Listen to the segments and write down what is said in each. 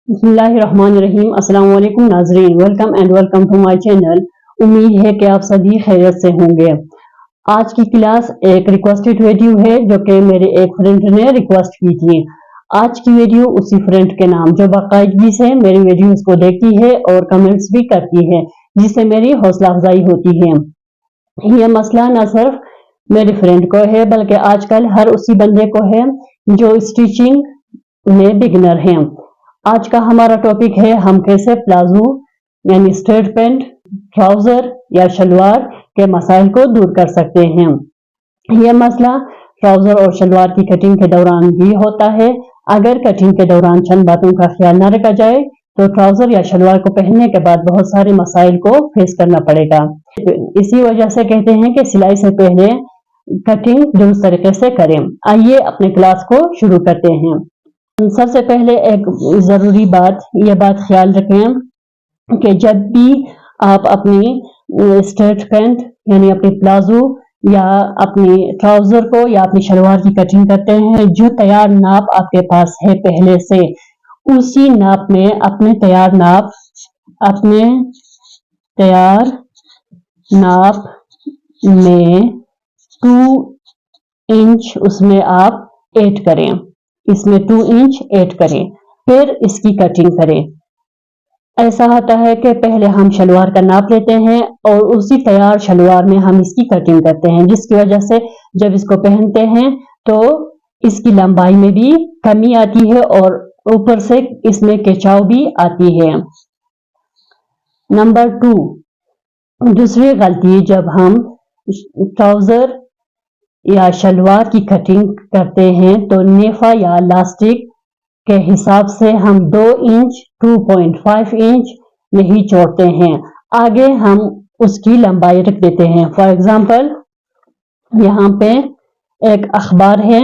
बिस्मिल्लाहिर्रहमानिर्रहीम। अस्सलाम वालेकुम नाज़रीन, welcome and welcome to my channel. उम्मीद है कि आप सभी खैरियत से होंगे। आज की क्लास एक रिक्वेस्टेड वीडियो है जो कि मेरे एक फ्रेंड ने रिक्वेस्ट की थी। आज की वीडियो उसी फ्रेंड के नाम जो बाकायदगी से मेरी वीडियोस को देखती है और कमेंट्स भी करती है, जिससे मेरी हौसला अफजाई होती है। यह मसला न सिर्फ मेरे फ्रेंड को है बल्कि आजकल हर उसी बंदे को है जो स्टिचिंग में बिगनर हैं। आज का हमारा टॉपिक है हम कैसे प्लाजो यानी स्ट्रेट पैंट, ट्राउजर या शलवार के मसाइल को दूर कर सकते हैं। यह मसला ट्राउजर और शलवार की कटिंग के दौरान भी होता है। अगर कटिंग के दौरान चंद बातों का ख्याल न रखा जाए तो ट्राउजर या शलवार को पहनने के बाद बहुत सारे मसाइल को फेस करना पड़ेगा। इसी वजह से कहते हैं कि सिलाई से पहले कटिंग दुरुस्त तरीके से करें। आइए अपने क्लास को शुरू करते हैं। सबसे पहले एक जरूरी बात, यह बात ख्याल रखें कि जब भी आप अपनी स्ट्रेट पैंट यानी अपने प्लाजो या अपनी ट्राउजर को या अपनी शलवार की कटिंग करते हैं, जो तैयार नाप आपके पास है पहले से उसी नाप में अपने तैयार नाप में 2 इंच उसमें आप ऐड करें, इसमें 2 इंच ऐड करें, फिर इसकी कटिंग करें। ऐसा होता है कि पहले हम शलवार का नाप लेते हैं और उसी तैयार शलवार में हम इसकी कटिंग करते हैं, जिसकी वजह से जब इसको पहनते हैं तो इसकी लंबाई में भी कमी आती है और ऊपर से इसमें खिंचाव भी आती है। नंबर 2, दूसरी गलती, जब हम ट्राउजर या शलवार की कटिंग करते हैं तो नेफा या लास्टिक के हिसाब से हम 2 इंच 2.5 इंच नहीं छोड़ते हैं, आगे हम उसकी लंबाई रख देते हैं। फॉर एग्जांपल यहाँ पे एक अखबार है,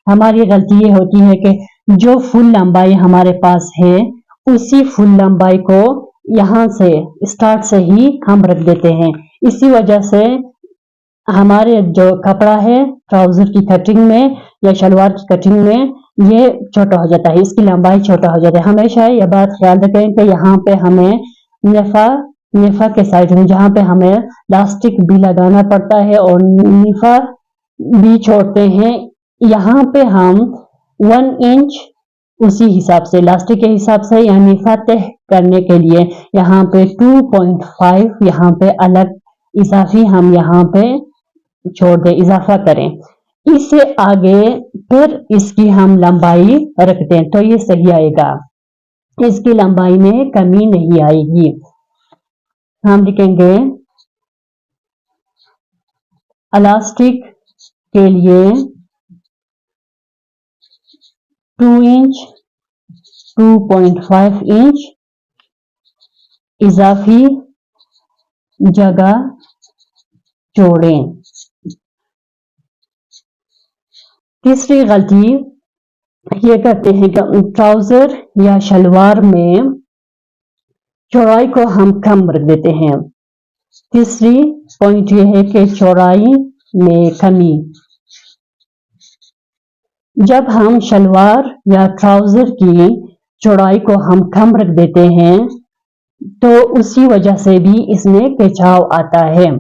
हमारी गलती ये होती है कि जो फुल लंबाई हमारे पास है उसी फुल लंबाई को यहाँ से स्टार्ट से ही हम रख देते हैं। इसी वजह से हमारे जो कपड़ा है ट्राउजर की कटिंग में या शलवार की कटिंग में ये छोटा हो जाता है, इसकी लंबाई छोटा हो जाता है। हमेशा यह बात ख्याल रखें कि यहाँ पे हमें नेफा के साइड में जहाँ पे हमें लास्टिक भी लगाना पड़ता है और नेफा भी छोड़ते हैं, यहाँ पे हम 1 इंच उसी हिसाब से लास्टिक के हिसाब से या नेफा तय करने के लिए यहाँ पे 2.5 यहाँ पे अलग इजाफी हम यहाँ पे छोड़ दें, इजाफा करें। इससे आगे फिर इसकी हम लंबाई रख दें तो ये सही आएगा, इसकी लंबाई में कमी नहीं आएगी। हम लिखेंगे इलास्टिक के लिए 2 इंच 2.5 इंच इजाफी जगह जोड़ें। तीसरी गलती ये करते हैं कि ट्राउजर या शलवार में चौड़ाई को हम कम रख देते हैं। तीसरी पॉइंट ये है कि चौड़ाई में कमी, जब हम शलवार या ट्राउजर की चौड़ाई को हम कम रख देते हैं तो उसी वजह से भी इसमें खिंचाव आता है।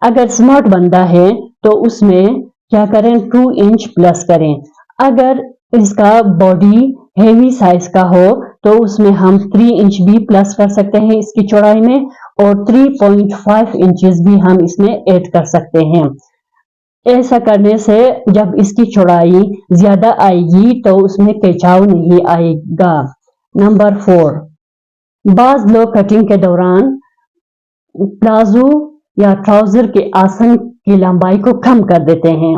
अगर स्मार्ट बंदा है तो उसमें क्या करें, 2 इंच प्लस करें। अगर इसका बॉडी हेवी साइज का हो तो उसमें हम 3 इंच भी प्लस कर सकते हैं इसकी चौड़ाई में और 3.5 इंचेस भी हम इसमें ऐड कर सकते हैं। ऐसा करने से जब इसकी चौड़ाई ज्यादा आएगी तो उसमें खिंचाव नहीं आएगा। नंबर 4, बाज लोग कटिंग के दौरान प्लाजो या ट्राउजर के आसन की लंबाई को कम कर देते हैं,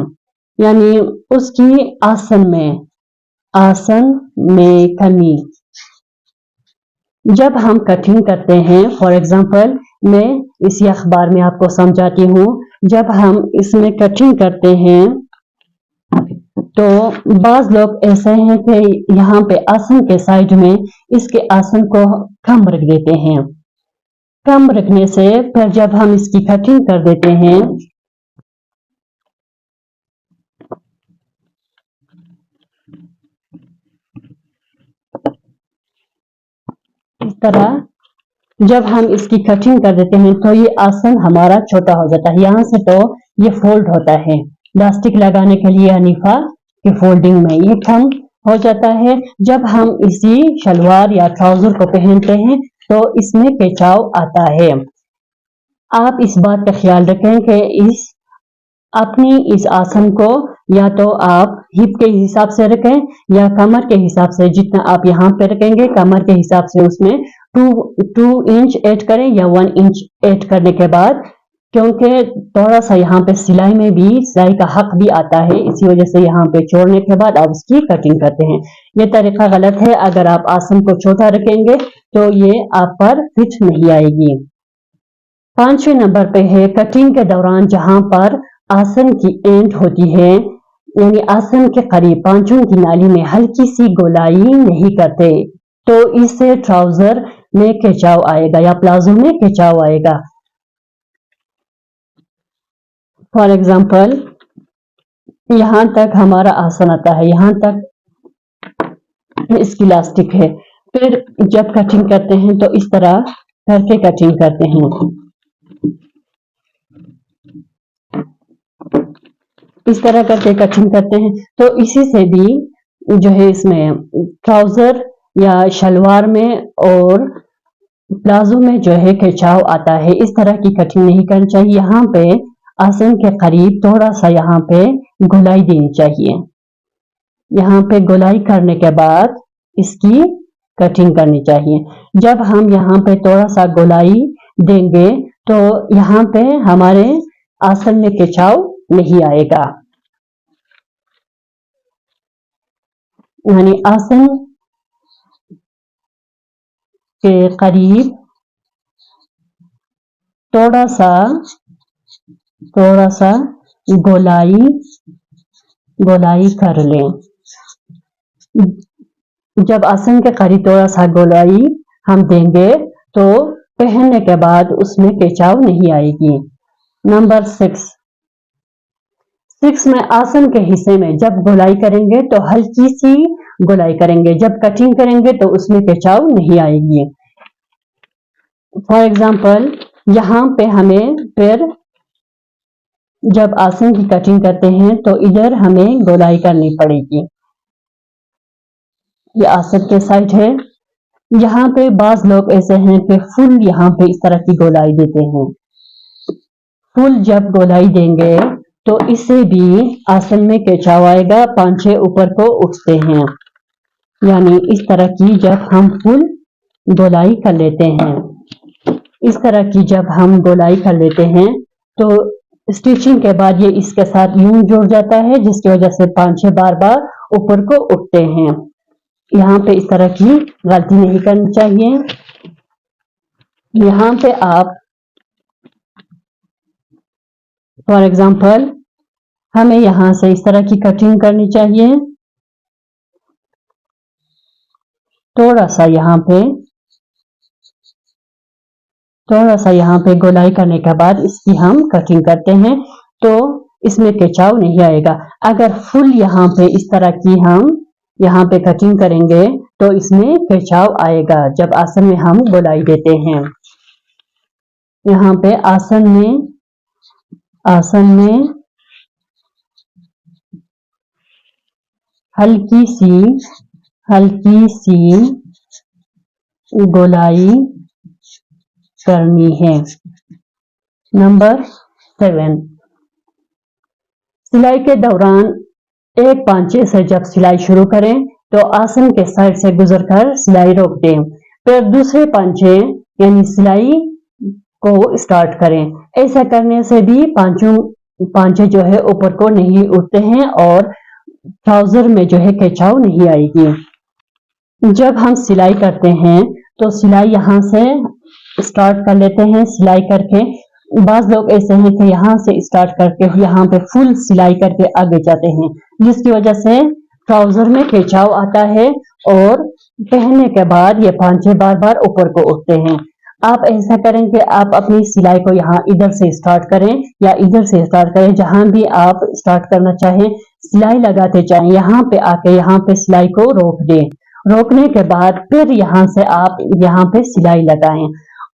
यानी उसकी आसन में कमी। जब हम कटिंग करते हैं, फॉर एग्जांपल मैं इसी अखबार में आपको समझाती हूँ, जब हम इसमें कटिंग करते हैं तो बाज लोग ऐसे हैं कि यहाँ पे आसन के साइड में इसके आसन को कम रख देते हैं। कम रखने से फिर जब हम इसकी कटिंग कर देते हैं तरह जब हम इसकी कटिंग कर देते हैं तो ये आसन हमारा छोटा हो जाता है। यहाँ से तो ये फोल्ड होता है, इलास्टिक लगाने के लिए हनीफा की फोल्डिंग में ये कम हो जाता है। जब हम इसी शलवार या ट्राउजर को पहनते हैं तो इसमें खिंचाव आता है। आप इस बात का ख्याल रखें कि अपनी इस आसन को या तो आप हिप के हिसाब से रखें या कमर के हिसाब से, जितना आप यहाँ पे रखेंगे कमर के हिसाब से उसमें 2 इंच ऐड करें या 1 इंच ऐड करने के बाद, क्योंकि थोड़ा सा यहाँ पे सिलाई में भी सिलाई का हक भी आता है, इसी वजह से यहाँ पे छोड़ने के बाद आप उसकी कटिंग करते हैं। ये तरीका गलत है। अगर आप आसन को छोटा रखेंगे तो ये आप पर फिट नहीं आएगी। 5वें नंबर पे है कटिंग के दौरान जहां पर आसन की एंड होती है, यानी आसन के करीब पांचों की नाली में हल्की सी गोलाई नहीं करते तो इससे ट्राउजर में खिंचाव आएगा या प्लाजो में खिंचाव आएगा। फॉर एग्जाम्पल यहां तक हमारा आसन आता है, यहां तक इसकी इलास्टिक है, फिर जब कटिंग करते हैं तो इस तरह करके कटिंग करते हैं, इस तरह करके कटिंग करते हैं तो इसी से भी जो है इसमें ट्राउजर या शलवार में और प्लाजो में जो है खिंचाव आता है। इस तरह की कटिंग नहीं करनी चाहिए। यहाँ पे आसन के करीब थोड़ा सा यहाँ पे गोलाई देनी चाहिए। यहाँ पे गोलाई करने के बाद इसकी कटिंग करनी चाहिए। जब हम यहाँ पे थोड़ा सा गोलाई देंगे तो यहाँ पे हमारे आसन में खिंचाव नहीं आएगा, यानी आसन के करीब थोड़ा सा गोलाई कर लें। जब आसन के करीब थोड़ा सा गोलाई हम देंगे तो पहनने के बाद उसमें खिंचाव नहीं आएगी। नंबर 6 में आसन के हिस्से में जब गोलाई करेंगे तो हल्की सी गोलाई करेंगे, जब कटिंग करेंगे तो उसमें खिंचाव नहीं आएगी। फॉर एग्जाम्पल यहाँ पे हमें फिर जब आसन की कटिंग करते हैं तो इधर हमें गोलाई करनी पड़ेगी। ये आसन के साइड है। यहाँ पे बाज लोग ऐसे हैं कि फुल यहाँ पे इस तरह की गोलाई देते हैं। फुल जब गोलाई देंगे तो इससे भी आसन में खिंचाव आएगा, पांचे ऊपर को उठते हैं। यानी इस तरह की जब हम फुल गोलाई कर लेते हैं, इस तरह की जब हम गोलाई कर लेते हैं तो स्टिचिंग के बाद ये इसके साथ यूं जुड़ जाता है, जिसकी वजह से पांचे बार बार ऊपर को उठते हैं। यहाँ पे इस तरह की गलती नहीं करनी चाहिए। यहाँ पे आप फॉर एग्जाम्पल हमें यहाँ से इस तरह की कटिंग करनी चाहिए। थोड़ा सा यहाँ पे गोलाई करने के बाद इसकी हम कटिंग करते हैं तो इसमें खिंचाव नहीं आएगा। अगर फुल यहाँ पे इस तरह की हम यहाँ पे कटिंग करेंगे तो इसमें खिंचाव आएगा जब आसन में हम गोलाई देते हैं। यहाँ पे आसन में हल्की सी गोलाई करनी है। नंबर 7, सिलाई के दौरान एक पांचे से जब सिलाई शुरू करें तो आसन के साइड से गुजरकर सिलाई रोक दें, फिर दूसरे पांचे यानी सिलाई को स्टार्ट करें। ऐसा करने से भी पांचे जो है ऊपर को नहीं उठते हैं और ट्राउजर में जो है खिंचाव नहीं आएगी। जब हम सिलाई करते हैं तो सिलाई यहाँ से स्टार्ट कर लेते हैं। सिलाई करके बाज लोग ऐसे हैं कि यहाँ से स्टार्ट करके यहाँ पे फुल सिलाई करके आगे जाते हैं, जिसकी वजह से ट्राउजर में खिंचाव आता है और पहनने के बाद ये पांचे बार बार ऊपर को उठते हैं। आप ऐसा करें कि आप अपनी सिलाई को यहाँ इधर से स्टार्ट करें या इधर से स्टार्ट करें, जहां भी आप स्टार्ट करना चाहें सिलाई लगाते जाएं। यहाँ पे आके यहाँ पे सिलाई को रोक दें रोकने के बाद फिर यहाँ से आप यहाँ पे सिलाई लगाएं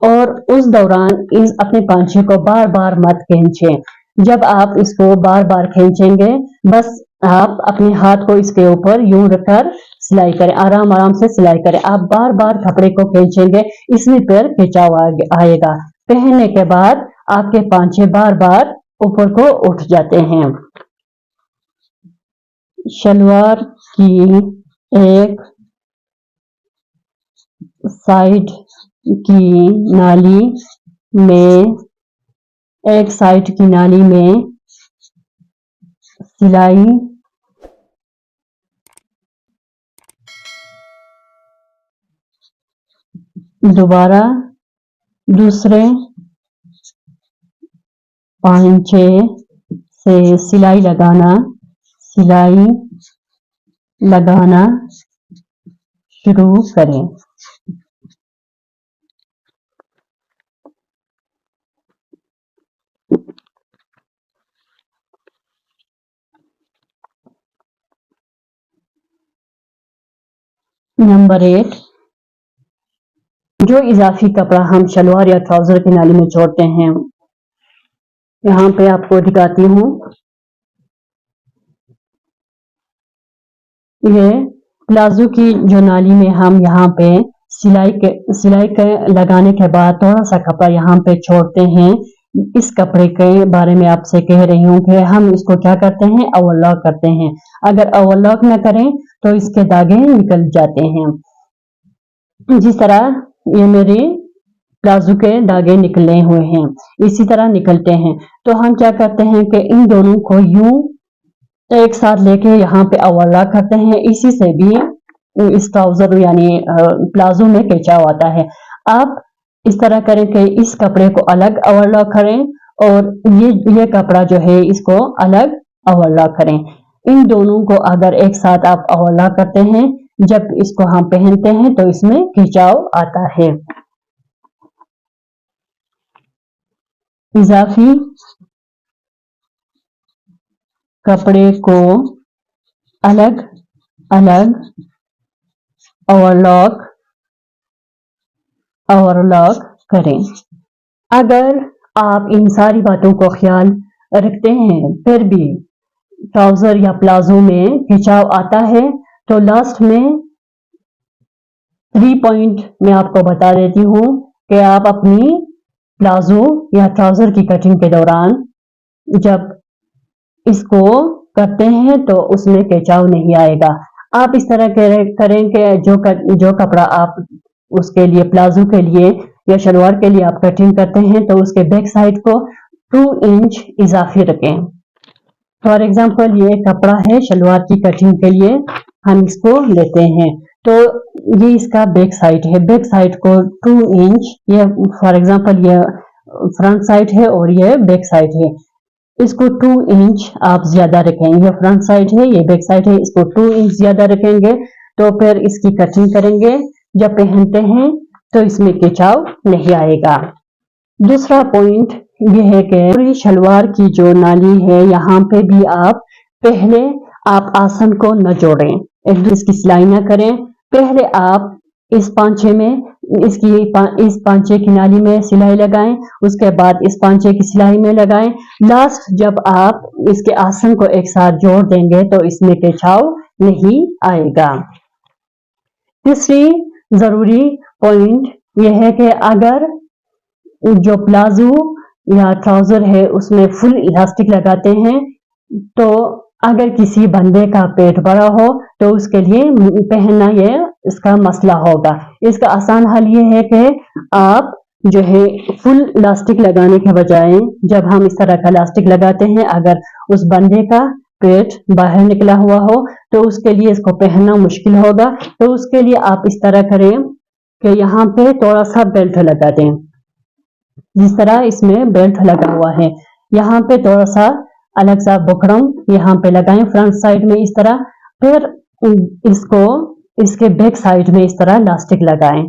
और उस दौरान इस अपने पांचे को बार बार मत खींचें। जब आप इसको बार बार खींचेंगे बस आप अपने हाथ को इसके ऊपर यूं रखकर सिलाई करें, आराम आराम से सिलाई करें। आप बार बार कपड़े को खींचेंगे इसमें फिर खिंचाव आएगा। पहनने के बाद आपके पांचे बार बार ऊपर को उठ जाते हैं। शलवार की एक साइड की नाली में सिलाई दोबारा दूसरे पांचे से सिलाई लगाना शुरू करें। नंबर 8, जो इजाफी कपड़ा हम शलवार या ट्राउजर की नाली में छोड़ते हैं, यहाँ पे आपको दिखाती हूँ। ये प्लाजो की जो नाली में हम यहाँ पे सिलाई के लगाने के बाद थोड़ा सा कपड़ा यहाँ पे छोड़ते हैं। इस कपड़े के बारे में आपसे कह रही हूँ कि हम इसको क्या करते हैं, ओवरलॉक करते हैं। अगर ओवरलॉक न करें तो इसके दागे निकल जाते हैं। जिस तरह ये मेरे प्लाजो के दागे निकले हुए हैं, इसी तरह निकलते हैं। तो हम क्या करते हैं कि इन दोनों को यूं एक साथ लेके यहाँ पे ओवरलॉक करते हैं। इसी से भी इस ट्राउजर यानी प्लाजो में खिंचाव आता है। आप इस तरह करें कि इस कपड़े को अलग ओवरलॉक करें और ये कपड़ा जो है इसको अलग ओवरलॉक करें। इन दोनों को अगर एक साथ आप ओवरलॉक करते हैं, जब इसको हम पहनते हैं तो इसमें खिंचाव आता है। इजाफी कपड़े को अलग अलग ओवरलॉक करें। अगर आप इन सारी बातों को ख्याल रखते हैं फिर भी ट्राउजर या प्लाजो में खिंचाव आता है तो लास्ट में 3 पॉइंट मैं आपको बता देती हूँ कि आप अपनी प्लाजो या ट्राउजर की कटिंग के दौरान जब इसको करते हैं तो उसमें खिंचाव नहीं आएगा। आप इस तरह करें कि जो कपड़ा आप उसके लिए प्लाजो के लिए या शलवार के लिए आप कटिंग करते हैं तो उसके बैक साइड को 2 इंच इजाफी रखें। फॉर एग्जाम्पल ये कपड़ा है शलवार की कटिंग के लिए, हम इसको लेते हैं तो ये इसका बैक साइड है। बैक साइड को 2 इंच, ये फॉर एग्जाम्पल ये फ्रंट साइड है और ये बैक साइड है, इसको 2 इंच आप ज्यादा रखेंगे। ये फ्रंट साइड है, ये बैक साइड है, इसको 2 इंच ज्यादा रखेंगे तो फिर इसकी कटिंग करेंगे। जब पहनते हैं तो इसमें खिंचाव नहीं आएगा। दूसरा पॉइंट ये है कि पूरी शलवार की जो नाली है यहाँ पे भी आप पहले आप आसन को न जोड़ें, एक दूसरे की सिलाई न करें। पहले आप इस पांचे में इस पांचे की नाली में सिलाई लगाएं, उसके बाद इस पांचे की सिलाई में लगाएं। लास्ट जब आप इसके आसन को एक साथ जोड़ देंगे तो इसमें खिंचाव नहीं आएगा। तीसरी जरूरी पॉइंट यह है कि अगर जो प्लाजो या ट्राउजर है उसमें फुल इलास्टिक लगाते हैं तो अगर किसी बंदे का पेट बड़ा हो तो उसके लिए पहनना ये इसका मसला होगा। इसका आसान हल ये है कि आप जो है फुल इलास्टिक लगाने के बजाय जब हम इस तरह का इलास्टिक लगाते हैं, अगर उस बंदे का पेट बाहर निकला हुआ हो तो उसके लिए इसको पहनना मुश्किल होगा। तो उसके लिए आप इस तरह करें कि यहाँ पे थोड़ा सा बेल्ट लगा दें, जिस तरह इसमें बेल्ट लगा हुआ है यहाँ पे थोड़ा सा अलग सा बुकरम यहाँ पे लगाएं फ्रंट साइड में इस तरह। फिर इसको इसके बैक साइड में इस तरह इलास्टिक लगाएं।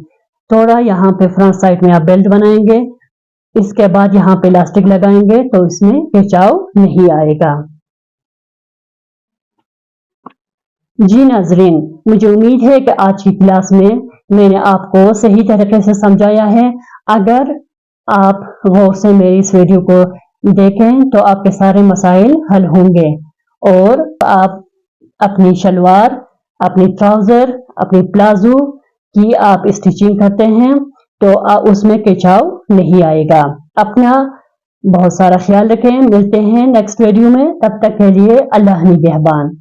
थोड़ा यहाँ पे फ्रंट साइड में आप बेल्ट बनाएंगे, इसके बाद यहाँ पे इलास्टिक लगाएंगे तो इसमें खिंचाव नहीं आएगा। जी नाजरीन, मुझे उम्मीद है कि आज की क्लास में मैंने आपको सही तरीके से समझाया है। अगर आप गौर से मेरी इस वीडियो को देखें तो आपके सारे मसाइल हल होंगे और आप अपनी शलवार, अपनी ट्राउजर, अपनी प्लाजो की आप स्टिचिंग करते हैं तो उसमें खिंचाव नहीं आएगा। अपना बहुत सारा ख्याल रखें। मिलते हैं नेक्स्ट वीडियो में, तब तक के लिए अल्लाह निगहबान।